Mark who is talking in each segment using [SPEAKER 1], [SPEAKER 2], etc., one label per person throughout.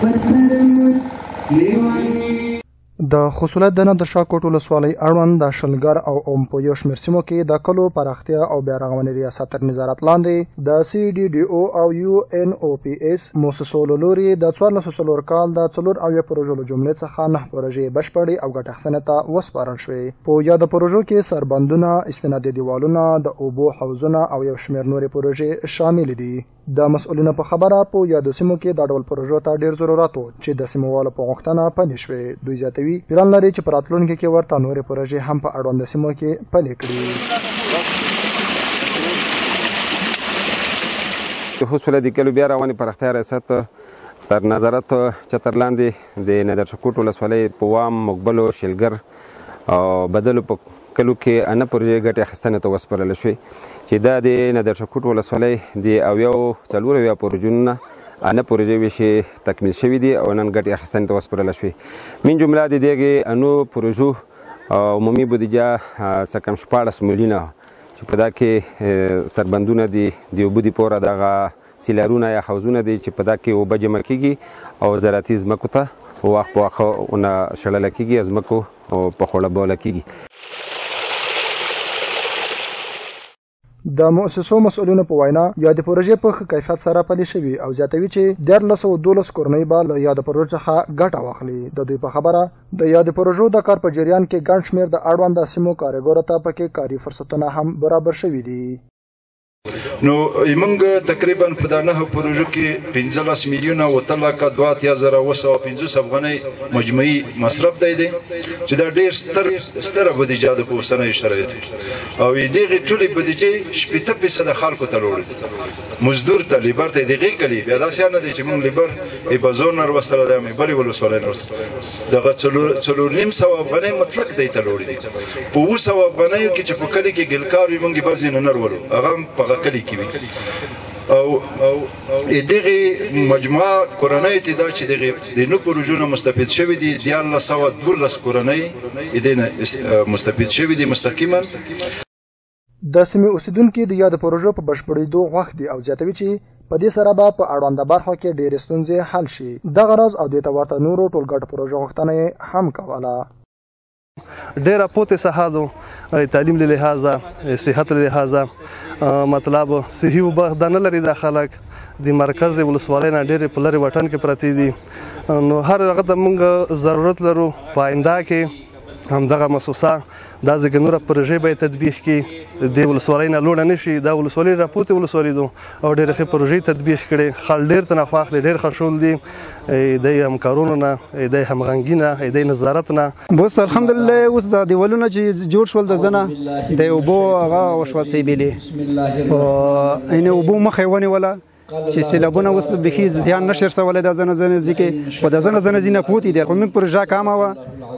[SPEAKER 1] د خصوصیت دنه د شاکوټ ولسوالۍ اړوند د شلګر او اوم په یو شمېر سیمو کې د کلو پراختیا او بیارغونې ریاست تر نظارت لاندې د CDDO او UNOPS موسسو له لوري د 1404 کال د 4 پروژو له جملې څخه 9 پروژې بشپړې او ګټه اخیستنې ته وسپارل شوې. په یاده پروژو کې سربندونه، استنادي دیوالونه، د اوبو حوضونه او یو شمېر نورې پروژې شامل دي. د مسؤلینو په خبره په یادو سیمو کې د ډول پروژو ته ډیر ضرورت و چې د سیموالو په غوښتنه پلې شوې. دوی زیاتوي پلان لري چې په راتلونکي کې ورته نورې پروژې هم په اړوندو سیمو کې پلې کړي.
[SPEAKER 2] د خصوصیت د کلو بیارغونې پراختیا ریاست تر نظارت چتر لاندې د نادرشکوټ ولسوالۍ په وام، مقبلو، شلګر او بدلو په کلو کې انا پروژې ګټې اخیستنې ته وسپارل شوې چې دا د نادرشکوټ ولسوالۍ د 4 پروژو نه انا پروژې وشي تکمیل شوي دي او نن ګټې اخیستنې ته وسپارل شوې. من جمله د دغې انو پروژو عمومي بودیجه څه کم 14 میلیونه چې په دا کې سربندونه دي، د اوبو د پوره دغه سیلارونه یا حوضونه دي چې په دا کې اوبه جمع کیږي او زراعتي ځمکو ته وخت په وخت ونه شړل کیږي، ځمکو په خړوبول کیږي.
[SPEAKER 1] د مؤسسو مسؤلینو په وینا یادې پروژې په ښه کیفیت سره پلې شوي او زیاتوي چې 1312 کورنۍ به له یادې پروژو څخه ګټه واخلي. د دوی په خبره د یادې پروژو د کار په جریان کې ګڼ شمېر د اړونده سیمو کارګرو ته پکې کاري فرصتونه هم برابر شوي دي.
[SPEAKER 3] نو موږ تقریبا په دا 9 پروژو کې 15 میلیونه او 3,250 افغانۍ مجموعي مصرف دی چې دا ډیر ستره بودیجه ده په اوسنیو شرایطو او دغه ټولې بودیجې 70% خلکو ته وړي، مزدور ته، لیبر ته. دغه کلی بیا داسې نه دی چې موږ لیبر بازار نه وروستل دی، مې بلې ولسوالۍ نه وروستل دغه 4,500 افغانۍ مطلق دی ته وړي. په 200 افغانیو کې چې په کلی کې ګلکار وي موږ بعضې نه ورولو، هغه په کلی کې وي او دغه مجموعه کورنۍ ته دا چې دغه د نو پروژو نه مستفید شوي دي 1312 کورنۍ دې مستفید شوي دي مستقیما.
[SPEAKER 1] د سیمې اوسیدونکي د یاد پروژو په بشپړېدو غوښ دي او زیاتوي چې په دې سره به په اړونده برخو کې ډېرې ستونزې حل شي. دغه راز او دې ته ورته نورو ټولګټو پروژو غوښتنه هم کوله.
[SPEAKER 4] ډېره پوتې ساحه ده، تعلیم له لحاظه، صحت له لحاظه، مطلب صحي اوبه دا نه لري. دا خلک د مرکز ولسوالۍ نه ډېرې په لرې وطن کې پرتې دي. نو هر هغه ته موږ ضرورت لرو په آینده کې همدغه مؤسسه دا ځکه نوره پروژې به یې تطبیق کړي، د ولسوالۍ نه لوړه نه شي. دا ولسوالۍ راپورته ولسوالۍ ده او ډېرې ښې پروژې تطبیق کړي. خلک ډېر ترنه خوښ دي، ډېر خوشحال دي د همکارونو نه، د همغږي نه، د نظارت نه.
[SPEAKER 5] بس الحمدلله اوس د دیوالونه چې جوړ شول د زنه د اوبو هغه وشوه سیبلې او اینه اوبو مخې ونیوله چې سیلابونه اوس بخي زیان نشي رسولی. دا زنه ځکه په دا زنه ځینه پوتې دي، خو موږ پروژه کامه وه،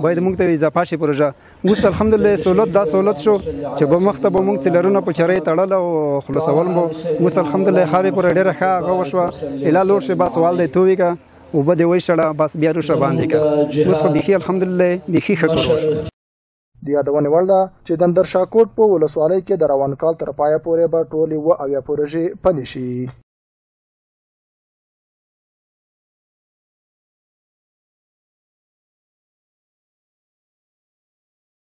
[SPEAKER 5] باید موږ ته اضافه شي پروژه. اوس الحمدلله سهولت دا سهولت شو چې به مخته به موږ سیلرونه په چرۍ تړل او خلاصول مو. اوس الحمدلله خارې پورې ډېره ښه هغه وشوه. اله لوړ شي بس سوال دی تووي که اوبه دې ویشړه بس بیا روشه باندې که. اوس خو بیخي الحمدلله بیخي ښه کار وشو.
[SPEAKER 1] د یادونې وړ ده چې د اندرشاکوټ په ولسوالۍ کې د روان کال تر پایه پورې به ټولې 70 پروژې پلې شي.